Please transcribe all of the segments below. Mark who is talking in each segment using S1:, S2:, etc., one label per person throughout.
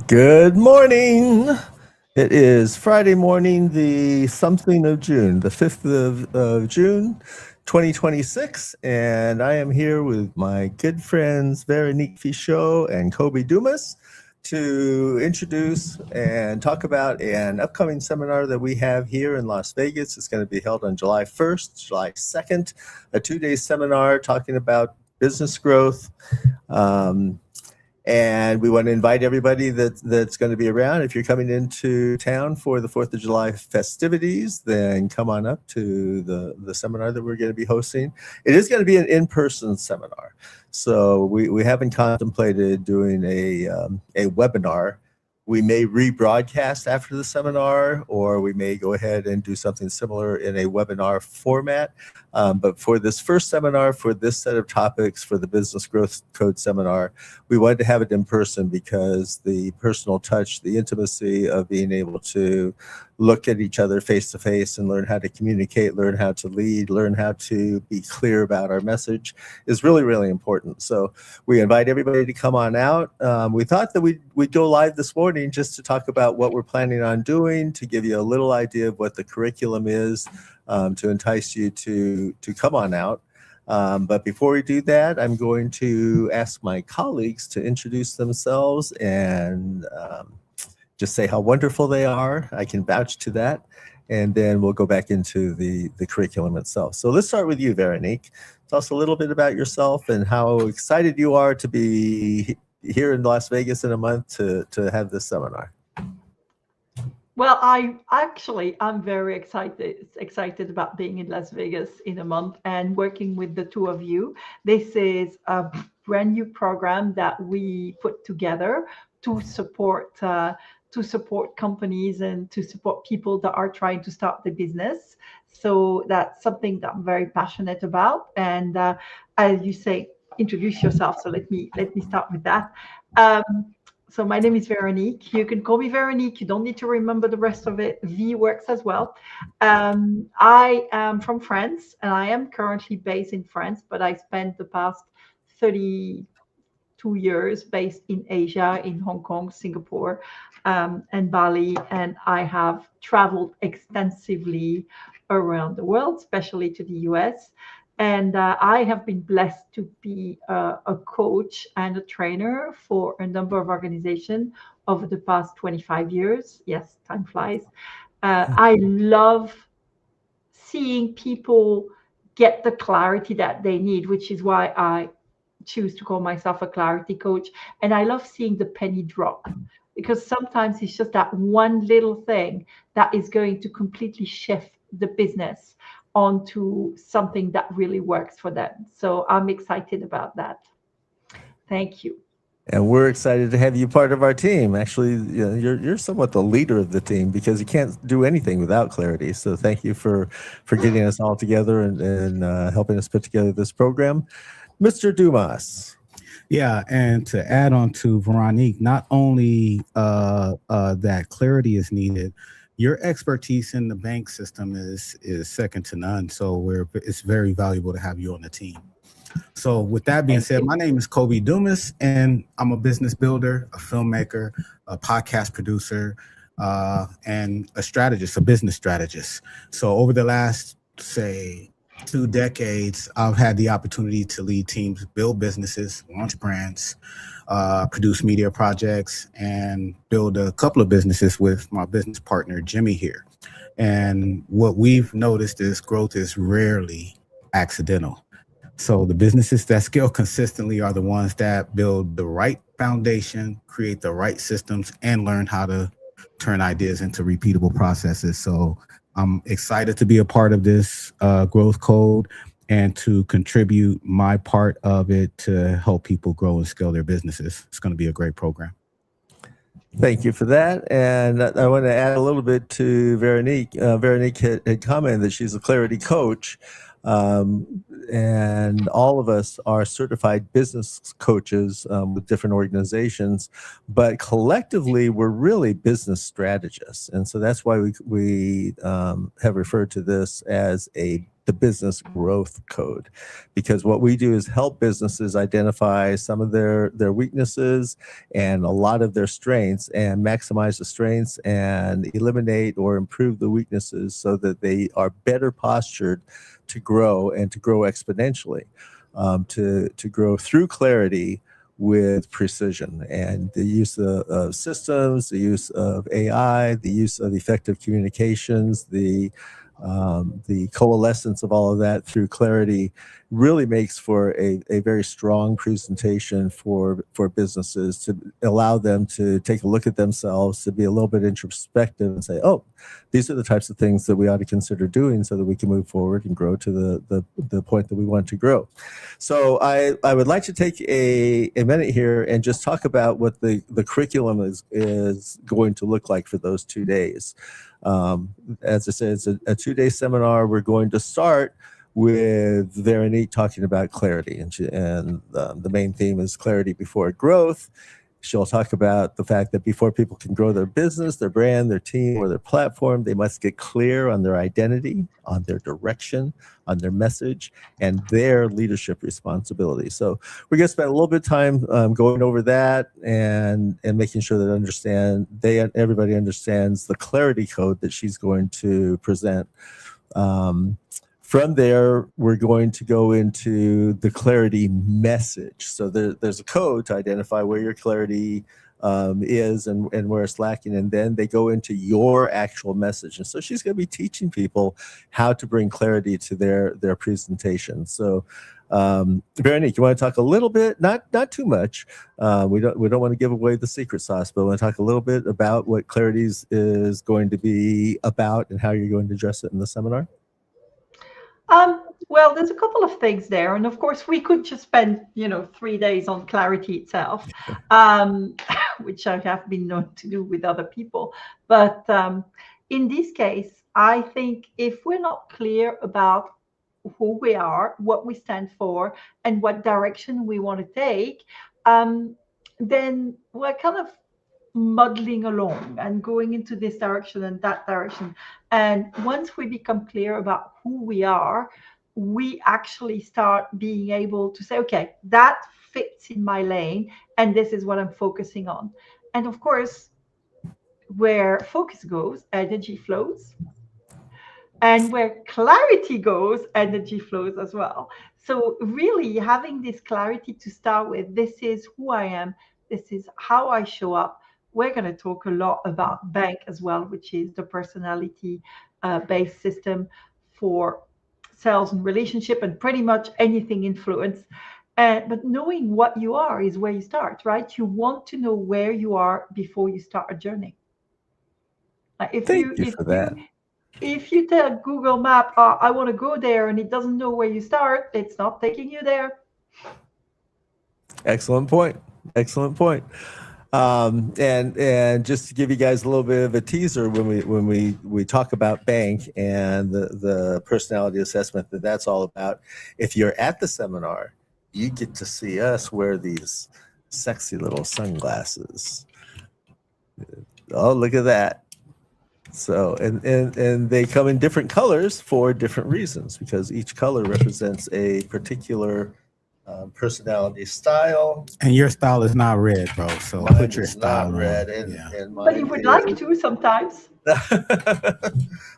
S1: Good morning. It is Friday morning, the something of June, the 5th of June, 2026. And I am here with my good friends, Veronique Fichot and Koby Dumas, to introduce and talk about an upcoming seminar that we have here in Las Vegas. It's going to be held on July 1st, July 2nd, a 2-day seminar talking about business growth. And we want to invite everybody that's going to be around. If you're coming into town for the 4th of July festivities, then come on up to the seminar that we're going to be hosting. It is going to be an in-person seminar. So we haven't contemplated doing a webinar. We may rebroadcast after the seminar, or we may go ahead and do something similar in a webinar format. But for this first seminar, for this set of topics, for the Business Growth Code seminar, we wanted to have it in person because the personal touch, the intimacy of being able to look at each other face to face and learn how to communicate, learn how to lead, learn how to be clear about our message is really, really important. So we invite everybody to come on out. We thought that we'd go live this morning just to talk about what we're planning on doing, to give you a little idea of what the curriculum is, to entice you to come on out. But before we do that, I'm going to ask my colleagues to introduce themselves and just say how wonderful they are. I can vouch to that. And then we'll go back into the curriculum itself. So let's start with you, Veronique. Tell us a little bit about yourself and how excited you are to be here in Las Vegas in a month to have this seminar.
S2: Well, I'm very excited about being in Las Vegas in a month and working with the two of you. This is a brand new program that we put together to support companies and to support people that are trying to start the business. So that's something that I'm very passionate about. And as you say, introduce yourself. So let me start with that. So my name is Veronique. You can call me Veronique. You don't need to remember the rest of it. V works as well. I am from France, and I am currently based in France, but I spent the past 32 years based in Asia, in Hong Kong, Singapore, and Bali. And I have traveled extensively around the world, especially to the US. And I have been blessed to be a coach and a trainer for a number of organizations over the past 25 years. Yes, time flies. I love seeing people get the clarity that they need, which is why I choose to call myself a clarity coach. And I love seeing the penny drop because sometimes it's just that one little thing that is going to completely shift the business onto something that really works for them. So I'm excited about that. Thank you.
S1: And we're excited to have you part of our team. Actually, you're somewhat the leader of the team because you can't do anything without clarity. So thank you for getting us all together and helping us put together this program. Mr. Dumas.
S3: Yeah, and to add on to Veronique, not only that clarity is needed, your expertise in the bank system is second to none. So it's very valuable to have you on the team. So with that being said, my name is Koby Dumas, and I'm a business builder, a filmmaker, a podcast producer, and a strategist, a business strategist. So over the last, say, 2 decades, I've had the opportunity to lead teams, build businesses, launch brands, produce media projects, and build a couple of businesses with my business partner, Jimmy, here. And what we've noticed is growth is rarely accidental. So the businesses that scale consistently are the ones that build the right foundation, create the right systems, and learn how to turn ideas into repeatable processes. So I'm excited to be a part of this growth code and to contribute my part of it to help people grow and scale their businesses. It's going to be a great program.
S1: Thank you for that. And I want to add a little bit to Veronique. Veronique had commented that she's a clarity coach. And all of us are certified business coaches with different organizations, but collectively we're really business strategists. And so that's why we have referred to this as a the business growth code, because what we do is help businesses identify some of their weaknesses and a lot of their strengths, and maximize the strengths and eliminate or improve the weaknesses so that they are better postured to grow, and to grow exponentially, to grow through clarity with precision, and the use of systems, the use of AI, the use of effective communications, the coalescence of all of that through clarity really makes for a very strong presentation for businesses, to allow them to take a look at themselves, to be a little bit introspective and say, oh, these are the types of things that we ought to consider doing so that we can move forward and grow to the point that we want to grow. So I would like to take a minute here and just talk about what the curriculum is going to look like for those 2 days. As I said, it's a 2-day seminar. We're going to start with Veronique talking about clarity, and the main theme is clarity before growth. She'll talk about the fact that before people can grow their business, their brand, their team, or their platform, they must get clear on their identity, on their direction, on their message, and their leadership responsibility. So we're going to spend a little bit of time going over that and making sure that everybody understands the clarity code that she's going to present. From there, we're going to go into the clarity message. So there's a code to identify where your clarity is and where it's lacking. And then they go into your actual message. And so she's going to be teaching people how to bring clarity to their presentation. So Veronique, you want to talk a little bit, not too much. We don't want to give away the secret sauce, but I want to talk a little bit about what clarity is going to be about and how you're going to address it in the seminar.
S2: Well, there's a couple of things there. And of course, we could just spend, 3 days on clarity itself, which I have been known to do with other people. But in this case, I think if we're not clear about who we are, what we stand for, and what direction we want to take, then we're kind of muddling along and going into this direction and that direction. And once we become clear about who we are, we actually start being able to say, okay, that fits in my lane, and this is what I'm focusing on. And of course, where focus goes, energy flows. And where clarity goes, energy flows as well. So really having this clarity to start with, this is who I am, this is how I show up. We're going to talk a lot about BANK as well, which is the personality-based system for sales and relationship and pretty much anything influence. But knowing what you are is where you start, right? You want to know where you are before you start a journey. If you tell Google Map, I want to go there, and it doesn't know where you start, it's not taking you there.
S1: Excellent point. And just to give you guys a little bit of a teaser, when we talk about BANK and the personality assessment that's all about, if you're at the seminar, you get to see us wear these sexy little sunglasses. Oh, look at that. So, and they come in different colors for different reasons, because each color represents a particular personality style.
S3: And your style is not red, bro. So
S1: mine
S3: put your
S1: is
S3: style
S1: not red,
S2: but you would like to sometimes.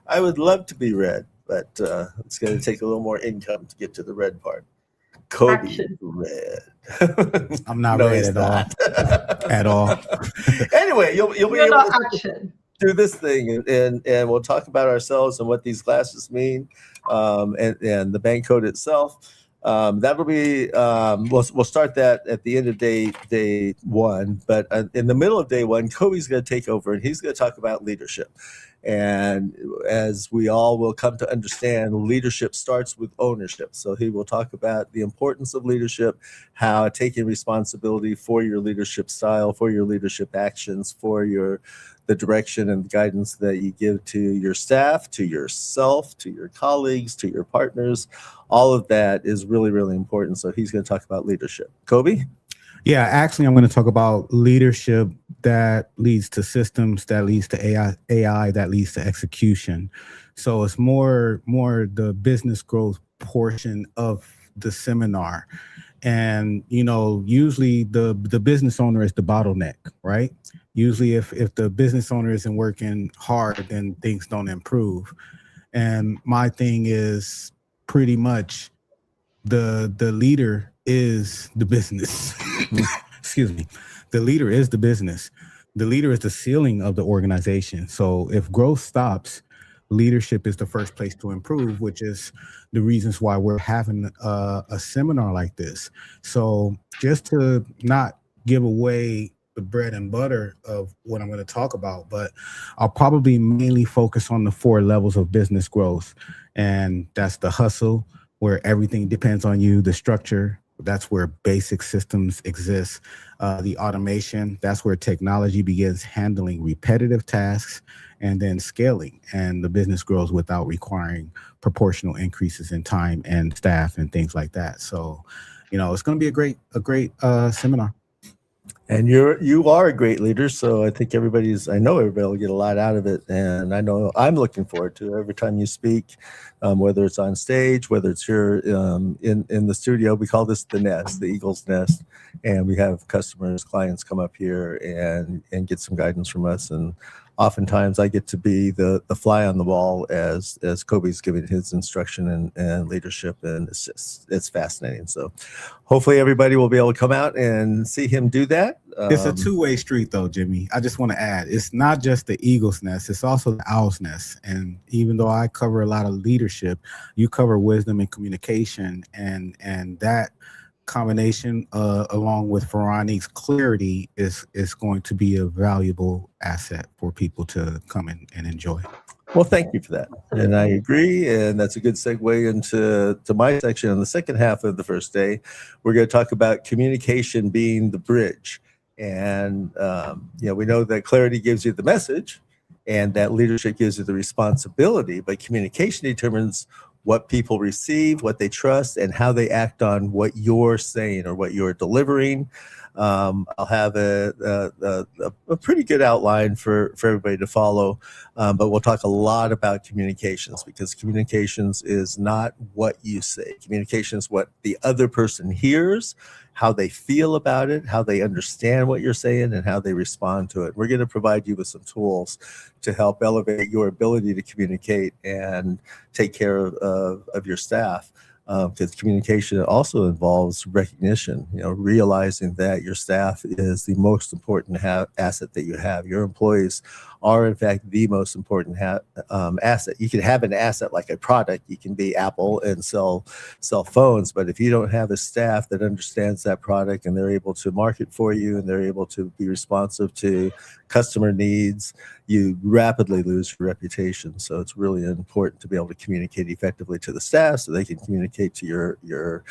S1: I would love to be red, but it's going to take a little more income to get to the red part. Koby red.
S3: I'm not red at all. At all.
S1: Anyway, you'll be
S2: You're
S1: able
S2: not
S1: to
S2: action.
S1: do this thing, and we'll talk about ourselves and what these glasses mean, and the BANK code itself. That'll be we'll start that at the end of day one, but in the middle of day one, Koby's going to take over, and he's going to talk about leadership. And as we all will come to understand, leadership starts with ownership. So he will talk about the importance of leadership, how taking responsibility for your leadership style, for your leadership actions, for the direction and guidance that you give to your staff, to yourself, to your colleagues, to your partners. All of that is really, really important. So he's going to talk about leadership. Koby?
S3: Yeah, actually, I'm going to talk about leadership that leads to systems, that leads to AI that leads to execution. So it's more the business growth portion of the seminar. And usually the business owner is the bottleneck, right? Usually if the business owner isn't working hard, then things don't improve. And my thing is pretty much the leader is the business. Excuse me. The leader is the business. The leader is the ceiling of the organization. So if growth stops, leadership is the first place to improve, which is the reasons why we're having a seminar like this. So just to not give away the bread and butter of what I'm going to talk about, but I'll probably mainly focus on the 4 levels of business growth. And that's the hustle, where everything depends on you, the structure, that's where basic systems exist. The automation, that's where technology begins handling repetitive tasks, and then scaling, and the business grows without requiring proportional increases in time and staff and things like that. So, it's going to be a great seminar.
S1: And you are a great leader, so I think I know everybody will get a lot out of it, and I know I'm looking forward to it every time you speak, whether it's on stage, whether it's here in the studio. We call this the nest, the eagle's nest, and we have clients come up here and get some guidance from us, and oftentimes I get to be the fly on the wall as Koby's giving his instruction and leadership, and it's fascinating. So hopefully everybody will be able to come out and see him do that.
S3: It's a two-way street though, Jimmy. I just want to add, it's not just the eagle's nest, it's also the owl's nest. And even though I cover a lot of leadership, you cover wisdom and communication, and that combination along with Veronique's clarity is going to be a valuable asset for people to come in and enjoy.
S1: Well, thank you for that. And I agree. And that's a good segue into my section. On the second half of the first day, we're going to talk about communication being the bridge. And, we know that clarity gives you the message and that leadership gives you the responsibility, but communication determines what people receive, what they trust, and how they act on what you're saying or what you're delivering. I'll have a pretty good outline for everybody to follow, but we'll talk a lot about communications, because communications is not what you say. Communication is what the other person hears, how they feel about it, how they understand what you're saying, and how they respond to it. We're going to provide you with some tools to help elevate your ability to communicate and take care of your staff. Because communication also involves recognition, realizing that your staff is the most important asset that you have. Your employees are, in fact, the most important asset. You can have an asset like a product. You can be Apple and sell phones, but if you don't have a staff that understands that product and they're able to market for you and they're able to be responsive to customer needs, you rapidly lose your reputation. So it's really important to be able to communicate effectively to the staff so they can communicate to your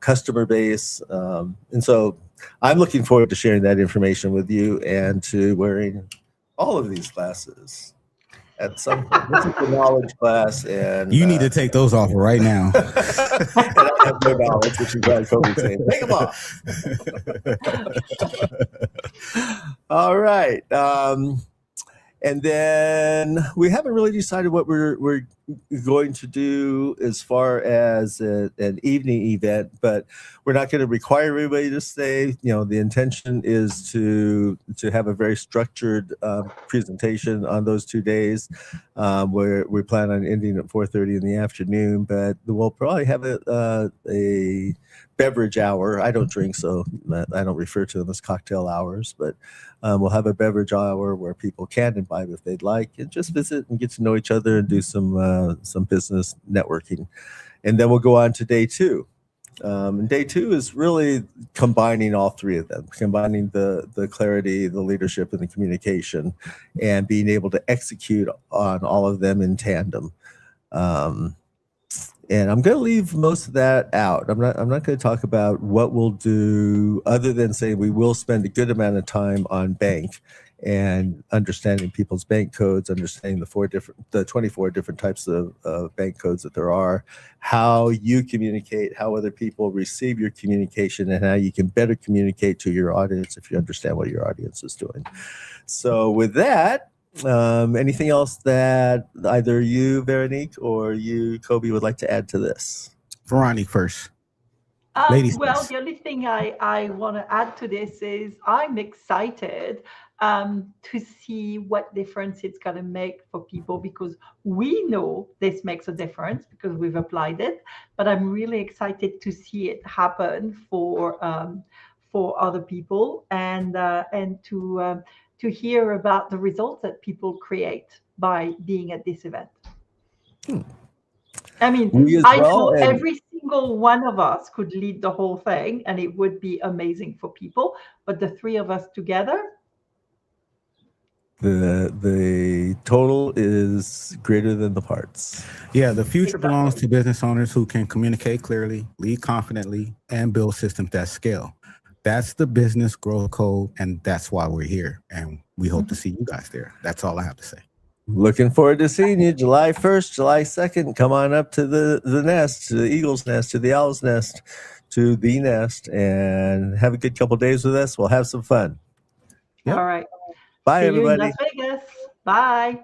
S1: customer base. And so I'm looking forward to sharing that information with you and to wearing all of these glasses at some point. This is the knowledge class, and
S3: you need to take those off right now.
S1: And I have no knowledge, which is why Koby saying, take them off. All right. And then we haven't really decided what we're going to do as far as an evening event, but we're not going to require everybody to stay. The intention is to have a very structured presentation on those 2 days, where we plan on ending at 4:30 in the afternoon, but we'll probably have a beverage hour. I don't drink, so I don't refer to them as cocktail hours, but we'll have a beverage hour where people can imbibe if they'd like and just visit and get to know each other and do some business networking. And then we'll go on to day 2. And day 2 is really combining all 3 of them, combining the clarity, the leadership, and the communication, and being able to execute on all of them in tandem. And I'm going to leave most of that out. I'm not going to talk about what we'll do, other than saying we will spend a good amount of time on bank and understanding people's bank codes, understanding the 24 different types of bank codes that there are, how you communicate, how other people receive your communication, and how you can better communicate to your audience if you understand what your audience is doing. So with that, Anything else that either you, Veronique, or you, Koby, would like to add to this?
S3: Veronique first. Ladies
S2: Well,
S3: first.
S2: the only thing I want to add to this is I'm excited to see what difference it's going to make for people, because we know this makes a difference because we've applied it. But I'm really excited to see it happen for other people, and to hear about the results that people create by being at this event. I mean,
S1: We as
S2: I
S1: well,
S2: know
S1: and
S2: every single one of us could lead the whole thing and it would be amazing for people, but the three of us together,
S1: the total is greater than the parts.
S3: Yeah, the future belongs
S2: exactly.
S3: to business owners who can communicate clearly, lead confidently, and build systems that scale. That's the business growth code, and that's why we're here. And we hope to see you guys there. That's all I have to say.
S1: Looking forward to seeing you July 1st, July 2nd. Come on up to the nest, to the Eagle's Nest, to the Owl's Nest, to the Nest, and have a good couple days with us. We'll have some fun.
S3: Yep.
S2: All right.
S1: Bye,
S2: See you in
S1: everybody.
S2: Las Vegas. Bye.